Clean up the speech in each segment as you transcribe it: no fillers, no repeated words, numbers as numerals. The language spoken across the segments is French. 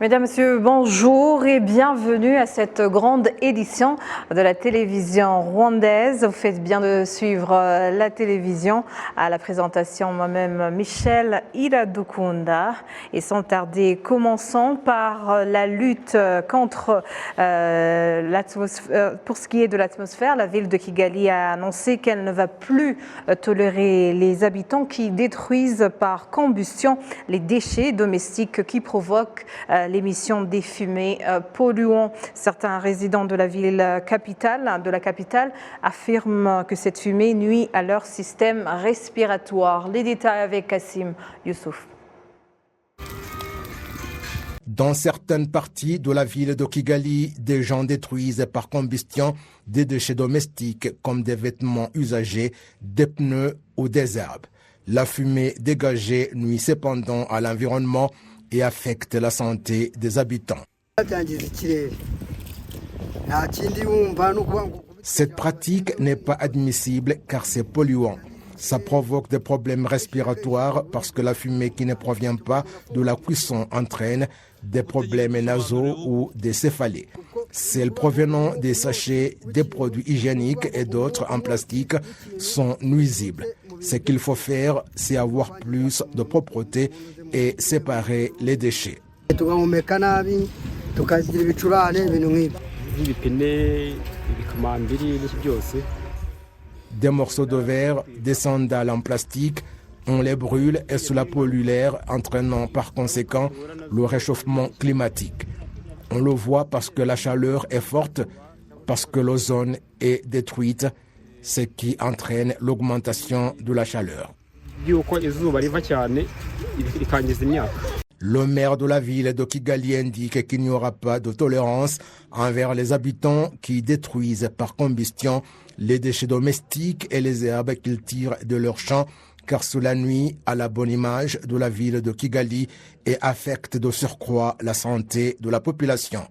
Mesdames, Messieurs, bonjour et bienvenue à cette grande édition de la télévision rwandaise. Vous faites bien de suivre la télévision. À la présentation, moi-même, Michel Iradukunda. Et sans tarder, commençons par la lutte contre l'atmosphère. Pour ce qui est de l'atmosphère, la ville de Kigali a annoncé qu'elle ne va plus tolérer les habitants qui détruisent par combustion les déchets domestiques qui provoquent l'émission des fumées polluants. Certains résidents de la ville capitale, affirment que cette fumée nuit à leur système respiratoire. Les détails avec Kassim Youssouf. Dans certaines parties de la ville de Kigali, des gens détruisent par combustion des déchets domestiques comme des vêtements usagés, des pneus ou des herbes. La fumée dégagée nuit cependant à l'environnement et affecte la santé des habitants. Cette pratique n'est pas admissible car c'est polluant. Ça provoque des problèmes respiratoires parce que la fumée qui ne provient pas de la cuisson entraîne des problèmes nasaux ou des céphalées. Celles provenant des sachets, des produits hygiéniques et d'autres en plastique sont nuisibles. Ce qu'il faut faire, c'est avoir plus de propreté et séparer les déchets. Des morceaux de verre, des sandales en plastique, on les brûle et cela pollue l'air, entraînant par conséquent le réchauffement climatique. On le voit parce que la chaleur est forte, parce que l'ozone est détruite, ce qui entraîne l'augmentation de la chaleur. Le maire de la ville de Kigali indique qu'il n'y aura pas de tolérance envers les habitants qui détruisent par combustion les déchets domestiques et les herbes qu'ils tirent de leurs champs, car cela nuit à la bonne image de la ville de Kigali et affecte de surcroît la santé de la population.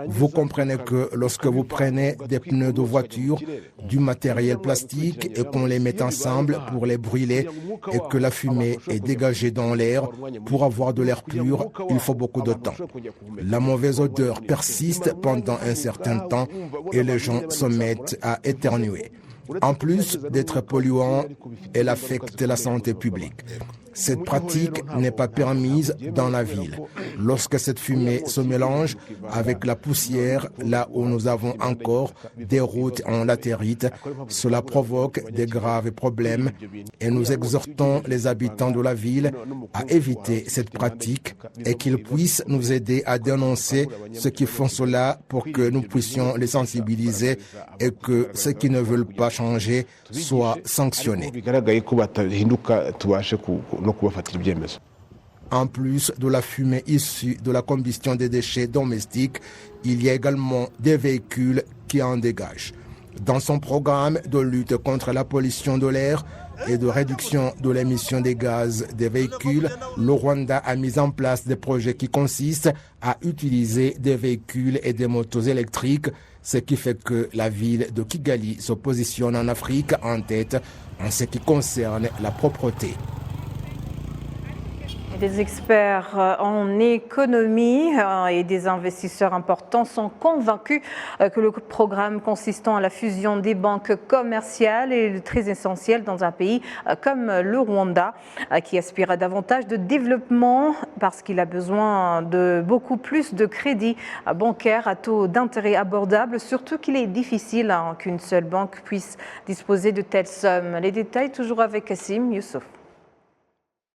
Vous comprenez que lorsque vous prenez des pneus de voiture, du matériel plastique et qu'on les met ensemble pour les brûler et que la fumée est dégagée dans l'air, pour avoir de l'air pur, il faut beaucoup de temps. La mauvaise odeur persiste pendant un certain temps et les gens se mettent à éternuer. En plus d'être polluant, elle affecte la santé publique. Cette pratique n'est pas permise dans la ville. Lorsque cette fumée se mélange avec la poussière, là où nous avons encore des routes en latérite, cela provoque des graves problèmes et nous exhortons les habitants de la ville à éviter cette pratique et qu'ils puissent nous aider à dénoncer ceux qui font cela pour que nous puissions les sensibiliser et que ceux qui ne veulent pas changer soient sanctionnés. En plus de la fumée issue de la combustion des déchets domestiques, il y a également des véhicules qui en dégagent. Dans son programme de lutte contre la pollution de l'air et de réduction de l'émission des gaz des véhicules, le Rwanda a mis en place des projets qui consistent à utiliser des véhicules et des motos électriques, ce qui fait que la ville de Kigali se positionne en Afrique en tête en ce qui concerne la propreté. Des experts en économie et des investisseurs importants sont convaincus que le programme consistant à la fusion des banques commerciales est très essentiel dans un pays comme le Rwanda, qui aspire à davantage de développement parce qu'il a besoin de beaucoup plus de crédits bancaires à taux d'intérêt abordables, surtout qu'il est difficile qu'une seule banque puisse disposer de telles sommes. Les détails toujours avec Kassim Youssouf.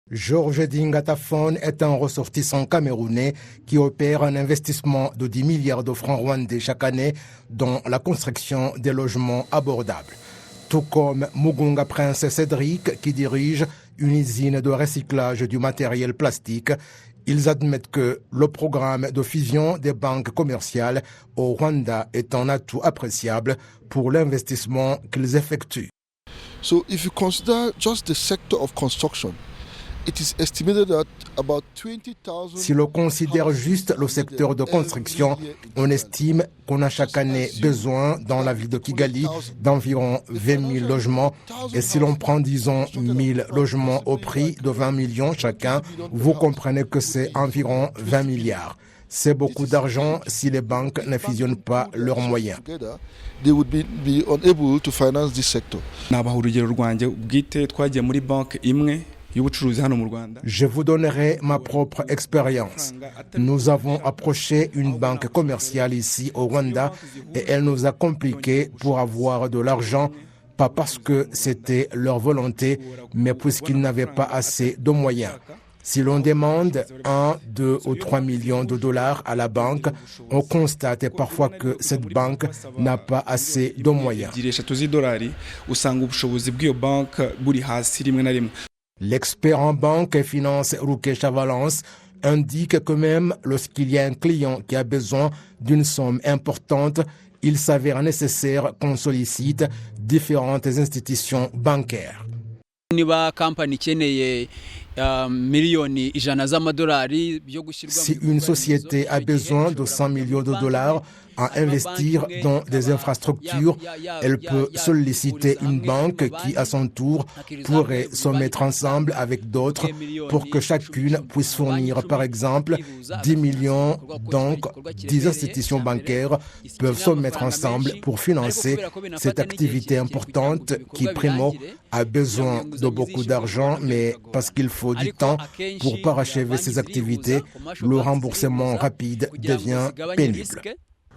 Georges Dingatafone est un ressortissant camerounais qui opère un investissement de 10 milliards de francs rwandais chaque année dans la construction des logements abordables. Tout comme Mugunga Prince Cédric qui dirige une usine de recyclage du matériel plastique, ils admettent que le programme de fusion des banques commerciales au Rwanda est un atout appréciable pour l'investissement qu'ils effectuent. So if you consider just the sector of construction, Si l'on considère juste le secteur de construction, on estime qu'on a chaque année besoin dans la ville de Kigali d'environ 20 000 logements. Et si l'on prend, disons, 1000 logements au prix de 20 millions chacun, vous comprenez que c'est environ 20 milliards. C'est beaucoup d'argent si les banques ne fusionnent pas leurs moyens. Je vous donnerai ma propre expérience. Nous avons approché une banque commerciale ici au Rwanda et elle nous a compliqué pour avoir de l'argent, pas parce que c'était leur volonté, mais puisqu'ils n'avaient pas assez de moyens. Si l'on demande 1, 2 ou 3 millions de dollars à la banque, on constate parfois que cette banque n'a pas assez de moyens. L'expert en banque et finance Rukesha Valence indique que même lorsqu'il y a un client qui a besoin d'une somme importante, il s'avère nécessaire qu'on sollicite différentes institutions bancaires. Si une société a besoin de 100 millions de dollars à investir dans des infrastructures, elle peut solliciter une banque qui, à son tour, pourrait se mettre ensemble avec d'autres pour que chacune puisse fournir, par exemple, 10 millions. Donc, 10 institutions bancaires peuvent se mettre ensemble pour financer cette activité importante qui, primo, a besoin de beaucoup d'argent, mais parce qu'il faut du temps pour parachever ces activités, le remboursement rapide devient pénible.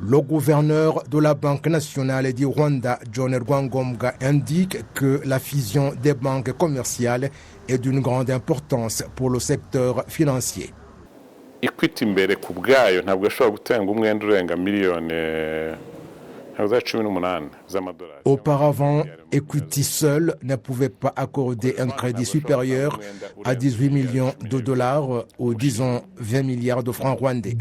Le gouverneur de la Banque nationale du Rwanda, John Rwangombwa, indique que la fusion des banques commerciales est d'une grande importance pour le secteur financier. Equity mbere ku bwayo ntabwo ashobora gutenga umwenda urenga miliyoni Auparavant, Equity seul ne pouvait pas accorder un crédit supérieur à 18 millions de dollars ou disons 20 milliards de francs rwandais.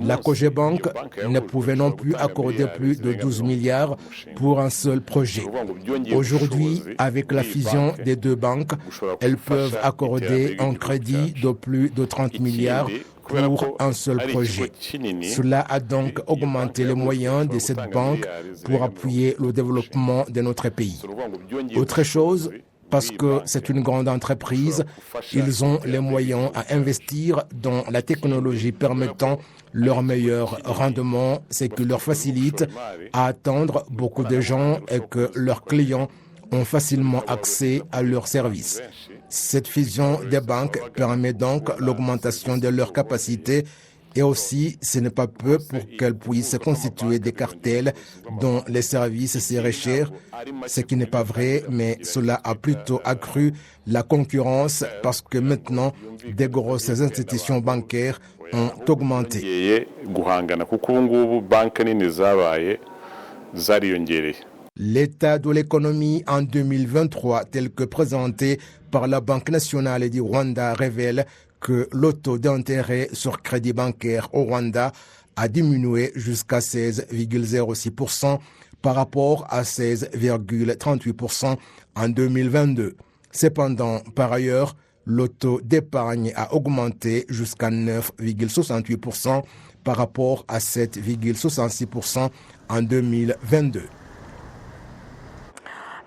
La Cogebanque ne pouvait non plus accorder plus de 12 milliards pour un seul projet. Aujourd'hui, avec la fusion des deux banques, elles peuvent accorder un crédit de plus de 30 milliards pour un seul projet. Cela a donc augmenté les moyens de cette banque pour appuyer le développement de notre pays. Autre chose, parce que c'est une grande entreprise, ils ont les moyens à investir dans la technologie permettant leur meilleur rendement, ce qui leur facilite à atteindre beaucoup de gens et que leurs clients ont facilement accès à leurs services. Cette fusion des banques permet donc l'augmentation de leurs capacités et aussi, ce n'est pas peu pour qu'elles puissent constituer des cartels dont les services seraient chers, ce qui n'est pas vrai, mais cela a plutôt accru la concurrence parce que maintenant, des grosses institutions bancaires ont augmenté. L'état de l'économie en 2023, tel que présenté par la Banque nationale du Rwanda, révèle que le taux d'intérêt sur crédit bancaire au Rwanda a diminué jusqu'à 16,06% par rapport à 16,38% en 2022. Cependant, par ailleurs, le taux d'épargne a augmenté jusqu'à 9,68% par rapport à 7,66% en 2022.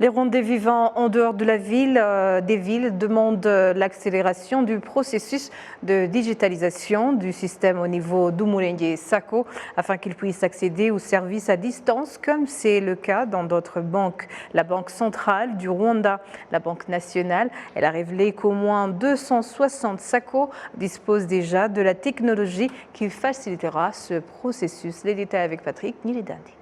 Les Rwandais vivant en dehors de la ville, des villes demandent l'accélération du processus de digitalisation du système au niveau d'Umurenge Sacco afin qu'ils puissent accéder aux services à distance comme c'est le cas dans d'autres banques. La Banque centrale du Rwanda, la Banque nationale, elle a révélé qu'au moins 260 Sacco disposent déjà de la technologie qui facilitera ce processus. Les détails avec Patrick Nilidandi.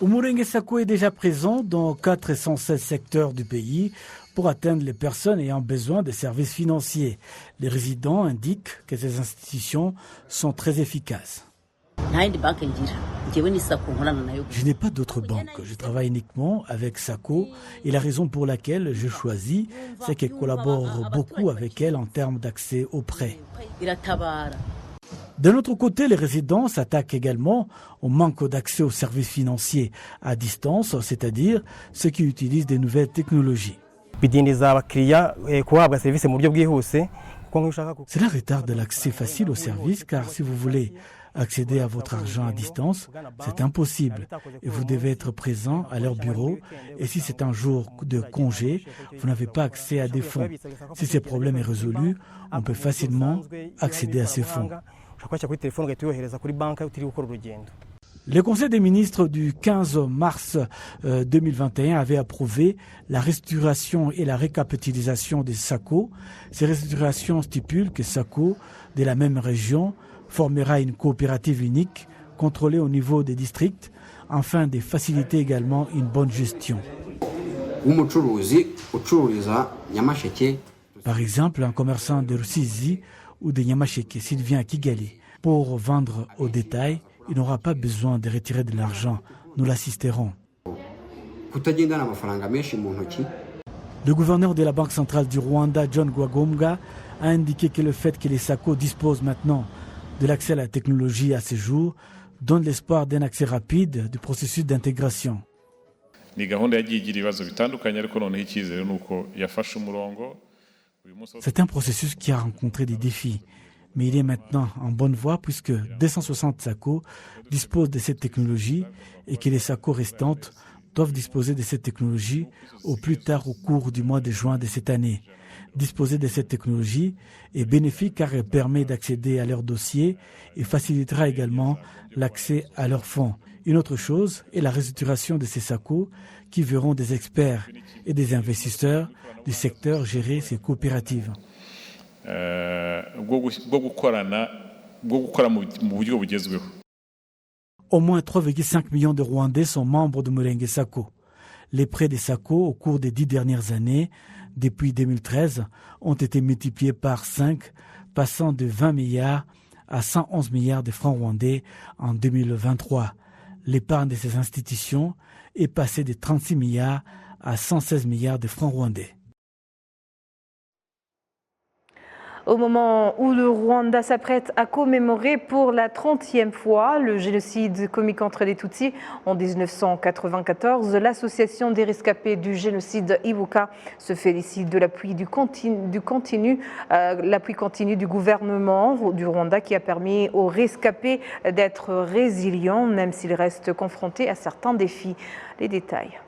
Umurenge Sacco est déjà présent dans 416 secteurs du pays pour atteindre les personnes ayant besoin de services financiers. Les résidents indiquent que ces institutions sont très efficaces. Je n'ai pas d'autre banque. Je travaille uniquement avec Sacco et la raison pour laquelle je choisis, c'est qu'elle collabore beaucoup avec elle en termes d'accès aux prêts. D'un autre côté, les résidents s'attaquent également au manque d'accès aux services financiers à distance, c'est-à-dire ceux qui utilisent des nouvelles technologies. Cela retarde l'accès facile aux services car si vous voulez accéder à votre argent à distance, c'est impossible et vous devez être présent à leur bureau et si c'est un jour de congé, vous n'avez pas accès à des fonds. Si ce problème est résolu, on peut facilement accéder à ces fonds. Le Conseil des ministres du 15 mars 2021 avait approuvé la restructuration et la récapitalisation des SACO. Ces restructurations stipulent que SACO de la même région formera une coopérative unique contrôlée au niveau des districts afin de faciliter également une bonne gestion. Par exemple, un commerçant de Rusizi ou de Nyamasheke, s'il vient à Kigali pour vendre au détail, il n'aura pas besoin de retirer de l'argent. Nous l'assisterons. Le gouverneur de la Banque centrale du Rwanda, John Rwagombwa, a indiqué que le fait que les SACO disposent maintenant de l'accès à la technologie à ce jour donne l'espoir d'un accès rapide du processus d'intégration. C'est un processus qui a rencontré des défis. Mais il est maintenant en bonne voie puisque 260 SACO disposent de cette technologie et que les SACO restantes doivent disposer de cette technologie au plus tard au cours du mois de juin de cette année. Disposer de cette technologie est bénéfique car elle permet d'accéder à leurs dossiers et facilitera également l'accès à leurs fonds. Une autre chose est la restructuration de ces SACO qui verront des experts et des investisseurs du secteur gérer ces coopératives. Au moins 3,5 millions de Rwandais sont membres de Murenge Sacco. Les prêts des SACO au cours des 10 dernières années, depuis 2013, ont été multipliés par 5, passant de 20 milliards à 111 milliards de francs rwandais en 2023. L'épargne de ces institutions est passée de 36 milliards à 116 milliards de francs rwandais. Au moment où le Rwanda s'apprête à commémorer pour la 30e fois le génocide commis contre les Tutsis en 1994, l'association des rescapés du génocide Ibuka se félicite de l'appui continu du gouvernement du Rwanda qui a permis aux rescapés d'être résilients même s'ils restent confrontés à certains défis. Les détails.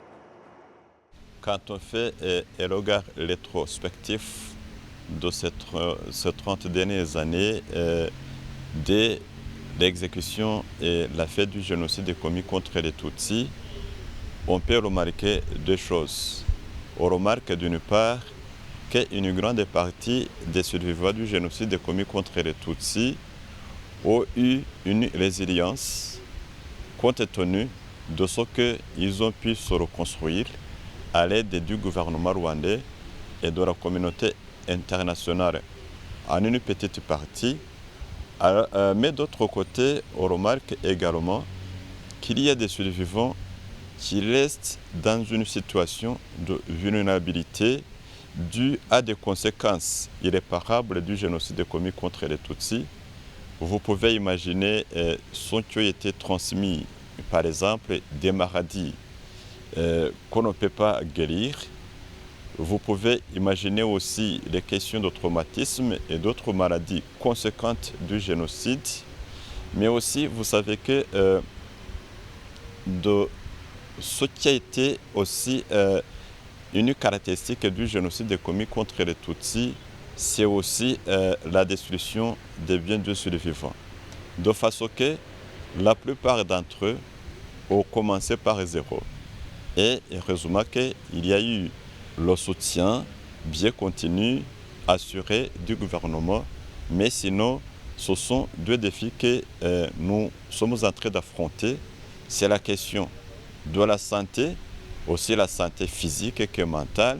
Quand on fait un regard rétrospectif de ces 30 dernières années, dès l'exécution et la fête du génocide commis contre les Tutsis, on peut remarquer deux choses. On remarque d'une part qu'une grande partie des survivants du génocide commis contre les Tutsis ont eu une résilience compte tenu de ce qu'ils ont pu se reconstruire à l'aide du gouvernement rwandais et de la communauté internationale en une petite partie. Mais d'autre côté, on remarque également qu'il y a des survivants qui restent dans une situation de vulnérabilité due à des conséquences irréparables du génocide commis contre les Tutsis. Vous pouvez imaginer ceux qui ont été transmis, par exemple, des maladies qu'on ne peut pas guérir. Vous pouvez imaginer aussi les questions de traumatisme et d'autres maladies conséquentes du génocide. Mais aussi, vous savez que de ce qui a été aussi une caractéristique du génocide commis contre les Tutsis, c'est aussi la destruction des biens de survivants. De façon que la plupart d'entre eux ont commencé par zéro. Et heureusement qu'il y a eu le soutien bien continu, assuré du gouvernement. Mais sinon, ce sont deux défis que nous sommes en train d'affronter. C'est la question de la santé, aussi la santé physique que mentale.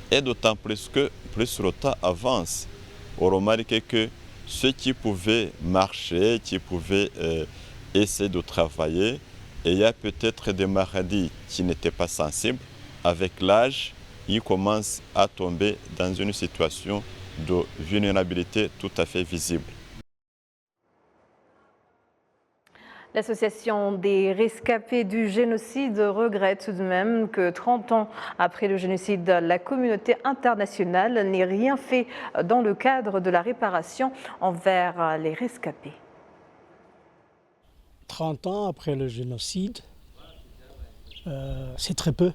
Et d'autant plus que plus le temps avance, on remarque que ceux qui pouvaient marcher, qui pouvaient essayer de travailler, et il y a peut-être des maladies qui n'étaient pas sensibles. Avec l'âge, ils commencent à tomber dans une situation de vulnérabilité tout à fait visible. L'association des rescapés du génocide regrette tout de même que 30 ans après le génocide, la communauté internationale n'ait rien fait dans le cadre de la réparation envers les rescapés. 30 ans après le génocide, c'est très peu.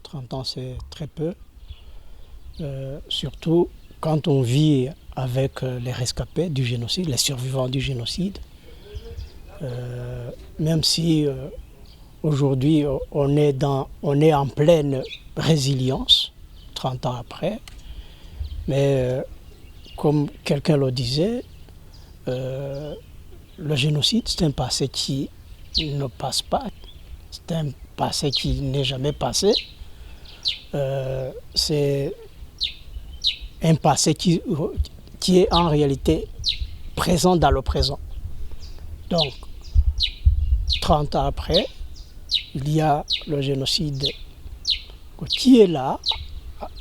30 ans, c'est très peu. Surtout quand on vit avec les rescapés du génocide, les survivants du génocide. Même si aujourd'hui on est en pleine résilience, 30 ans après, mais comme quelqu'un le disait, le génocide, c'est un passé qui ne passe pas, c'est un passé qui n'est jamais passé. C'est un passé qui est en réalité présent dans le présent. Donc, 30 ans après, il y a le génocide qui est là,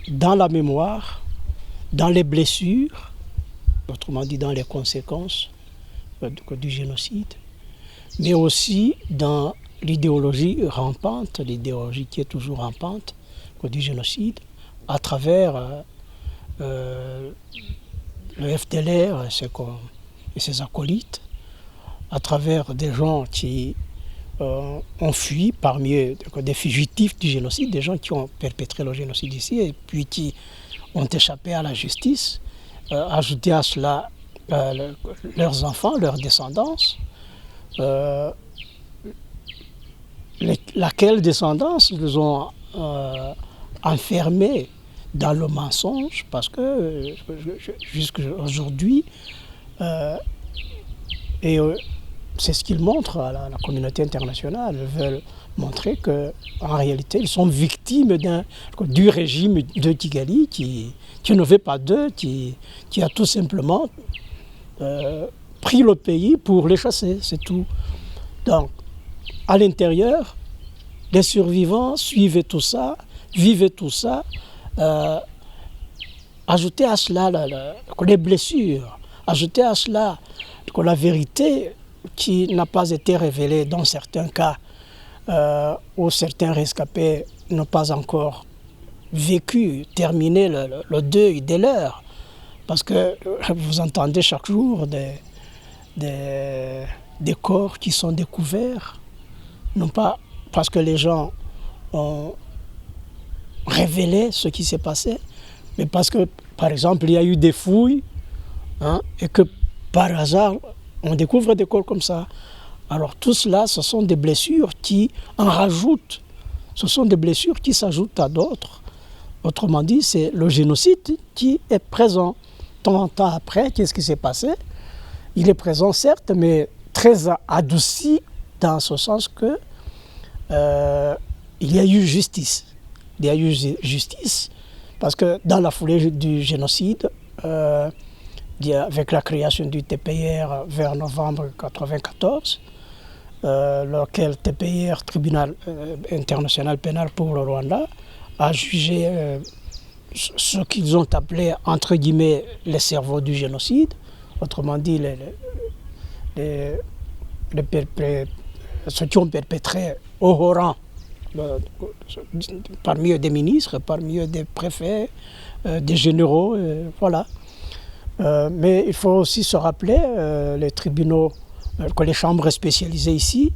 dans la mémoire, dans les blessures, autrement dit dans les conséquences du génocide, mais aussi dans l'idéologie rampante, l'idéologie qui est toujours rampante du génocide, à travers le FDLR et ses acolytes, à travers des gens qui ont fui, parmi eux des fugitifs du génocide, des gens qui ont perpétré le génocide ici et puis qui ont échappé à la justice, ajouter à cela leurs enfants, leurs descendance, laquelle descendance ils ont enfermés dans le mensonge, parce que jusqu'à aujourd'hui, c'est ce qu'ils montrent à la communauté internationale. Ils veulent montrer qu'en réalité, ils sont victimes du régime de Kigali qui ne veut pas d'eux, qui a tout simplement pris le pays pour les chasser, c'est tout. Donc, à l'intérieur, les survivants suivaient tout ça, vivaient tout ça. Ajouter à cela les blessures, ajouter à cela la vérité qui n'a pas été révélée dans certains cas où certains rescapés n'ont pas encore vécu, terminé le deuil des leurs. Parce que vous entendez chaque jour des corps qui sont découverts, non pas parce que les gens ont révélé ce qui s'est passé, mais parce que, par exemple, il y a eu des fouilles et que par hasard, on découvre des corps comme ça. Alors tout cela, ce sont des blessures qui en rajoutent. Ce sont des blessures qui s'ajoutent à d'autres. Autrement dit, c'est le génocide qui est présent. 30 ans après, qu'est-ce qui s'est passé? Il est présent certes, mais très adouci dans ce sens que il y a eu justice. Il y a eu justice parce que dans la foulée du génocide, avec la création du TPIR vers novembre 1994, lequel TPIR, Tribunal international pénal pour le Rwanda, a jugé ce qu'ils ont appelé, entre guillemets, les cerveaux du génocide, autrement dit, ceux qui ont perpétré au haut rang, parmi eux des ministres, parmi eux des préfets, des généraux, voilà. Mais il faut aussi se rappeler les tribunaux, les chambres spécialisées ici,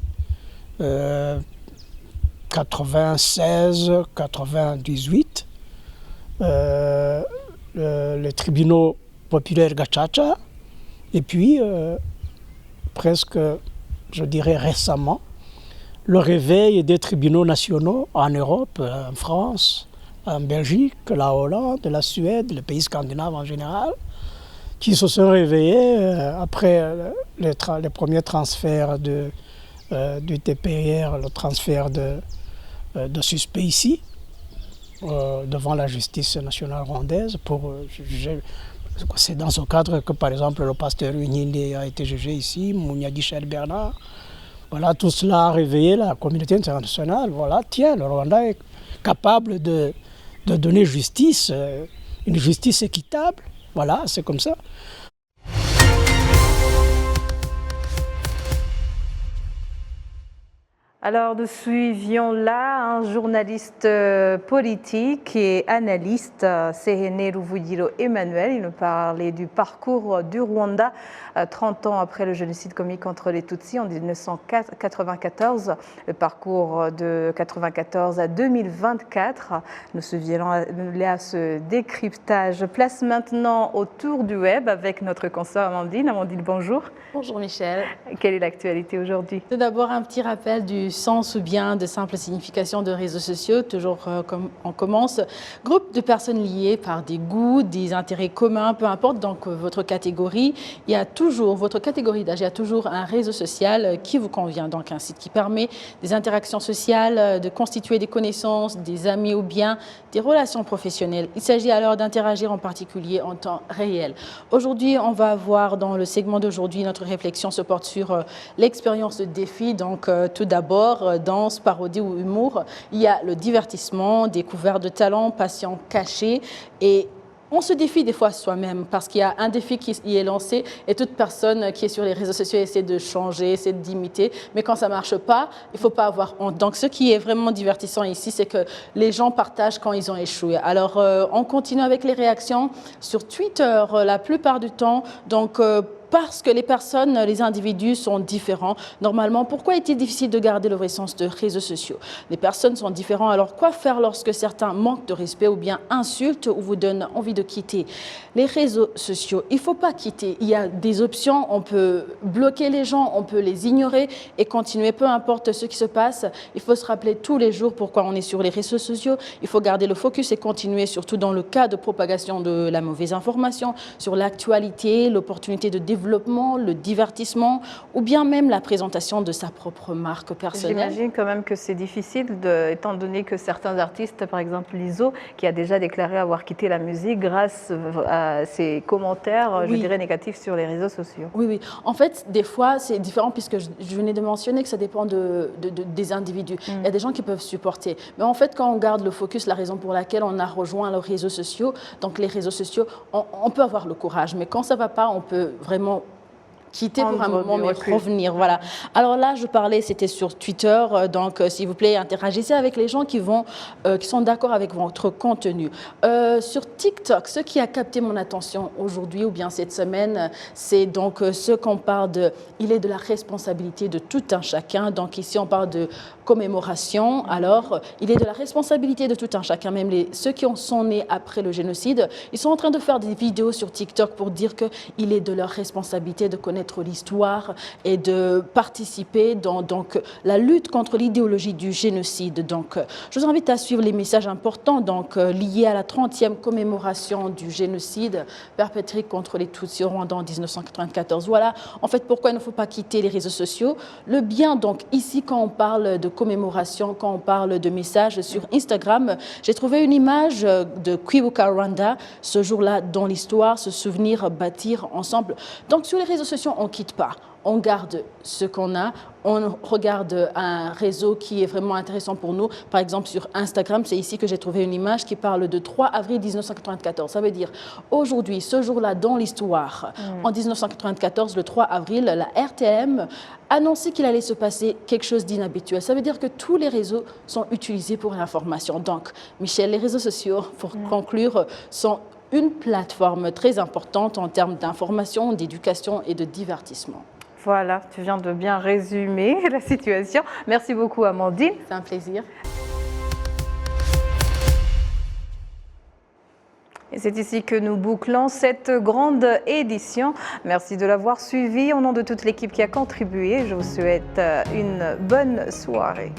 96, 98, les tribunaux populaires Gachacha, et puis presque, je dirais récemment, le réveil des tribunaux nationaux en Europe, en France, en Belgique, la Hollande, la Suède, les pays scandinaves en général, qui se sont réveillés après les premiers transferts du TPIR, le transfert de suspects ici, devant la justice nationale rwandaise pour juger. C'est dans ce cadre que, par exemple, le pasteur Unyinde a été jugé ici, Mounyadi Charles Bernard. Voilà, tout cela a réveillé la communauté internationale. Voilà, tiens, le Rwanda est capable de donner justice, une justice équitable. Voilà, c'est comme ça. Alors, nous suivions là un journaliste politique et analyste, Sehene Ruvugiro Emmanuel. Il nous parlait du parcours du Rwanda 30 ans après le génocide commis contre les Tutsis en 1994. Le parcours de 1994 à 2024. Nous suivions là ce décryptage. Place maintenant au tour du web avec notre consoeur Amandine. Amandine, bonjour. Bonjour Michel. Quelle est l'actualité aujourd'hui? Tout d'abord, un petit rappel du sens ou bien de simple signification de réseaux sociaux. Toujours comme on commence. Groupe de personnes liées par des goûts, des intérêts communs, peu importe donc votre catégorie. Il y a toujours, votre catégorie d'âge, il y a toujours un réseau social qui vous convient. Donc un site qui permet des interactions sociales, de constituer des connaissances, des amis ou bien des relations professionnelles. Il s'agit alors d'interagir en particulier en temps réel. Aujourd'hui, on va voir dans le segment d'aujourd'hui, notre réflexion se porte sur l'expérience de défi. Donc tout d'abord, danse, parodie ou humour. Il y a le divertissement, découverte de talents, passion cachée et on se défie des fois soi-même parce qu'il y a un défi qui y est lancé et toute personne qui est sur les réseaux sociaux essaie de changer, essaie d'imiter. Mais quand ça ne marche pas, il ne faut pas avoir honte. Donc ce qui est vraiment divertissant ici, c'est que les gens partagent quand ils ont échoué. Alors on continue avec les réactions sur Twitter la plupart du temps. Donc parce que les personnes, les individus sont différents. Normalement, pourquoi est-il difficile de garder le vrai sens de réseaux sociaux? Les personnes sont différentes, alors quoi faire lorsque certains manquent de respect ou bien insultent ou vous donnent envie de quitter les réseaux sociaux? Il ne faut pas quitter. Il y a des options, on peut bloquer les gens, on peut les ignorer et continuer, peu importe ce qui se passe. Il faut se rappeler tous les jours pourquoi on est sur les réseaux sociaux. Il faut garder le focus et continuer, surtout dans le cas de propagation de la mauvaise information, sur l'actualité, l'opportunité de développement, le divertissement ou bien même la présentation de sa propre marque personnelle. J'imagine quand même que c'est difficile, étant donné que certains artistes, par exemple Lizzo, qui a déjà déclaré avoir quitté la musique grâce à ses commentaires, je dirais, négatifs sur les réseaux sociaux. Oui, oui. En fait, des fois, c'est différent puisque je venais de mentionner que ça dépend des individus. Il y a des gens qui peuvent supporter. Mais en fait, quand on garde le focus, la raison pour laquelle on a rejoint les réseaux sociaux, donc les réseaux sociaux, on peut avoir le courage. Mais quand ça ne va pas, on peut vraiment quitter pour un moment, mais revenir. Voilà. Alors là, je parlais, c'était sur Twitter, donc s'il vous plaît, interagissez avec les gens qui sont d'accord avec votre contenu. Sur TikTok, ce qui a capté mon attention aujourd'hui ou bien cette semaine, c'est donc ce qu'on parle de, il est de la responsabilité de tout un chacun. Donc ici, on parle de commémoration. Alors, il est de la responsabilité de tout un chacun, même ceux qui sont nés après le génocide, ils sont en train de faire des vidéos sur TikTok pour dire qu'il est de leur responsabilité de connaître l'histoire et de participer dans donc, la lutte contre l'idéologie du génocide. Donc, je vous invite à suivre les messages importants donc, liés à la 30e commémoration du génocide perpétré contre les Tutsis au Rwanda en 1994. Voilà, en fait, pourquoi il ne faut pas quitter les réseaux sociaux. Le bien, donc, ici, quand on parle de commémoration, quand on parle de messages sur Instagram, j'ai trouvé une image de Kwibuka Rwanda, ce jour-là dans l'histoire, ce souvenir, bâtir ensemble. Donc, sur les réseaux sociaux, on ne quitte pas. On garde ce qu'on a, on regarde un réseau qui est vraiment intéressant pour nous. Par exemple, sur Instagram, c'est ici que j'ai trouvé une image qui parle de 3 avril 1994. Ça veut dire, aujourd'hui, ce jour-là dans l'histoire, en 1994, le 3 avril, la RTM annonçait qu'il allait se passer quelque chose d'inhabituel. Ça veut dire que tous les réseaux sont utilisés pour l'information. Donc, Michel, les réseaux sociaux, pour conclure, sont une plateforme très importante en termes d'information, d'éducation et de divertissement. Voilà, tu viens de bien résumer la situation. Merci beaucoup, Amandine. C'est un plaisir. Et c'est ici que nous bouclons cette grande édition. Merci de l'avoir suivi. Au nom de toute l'équipe qui a contribué, je vous souhaite une bonne soirée.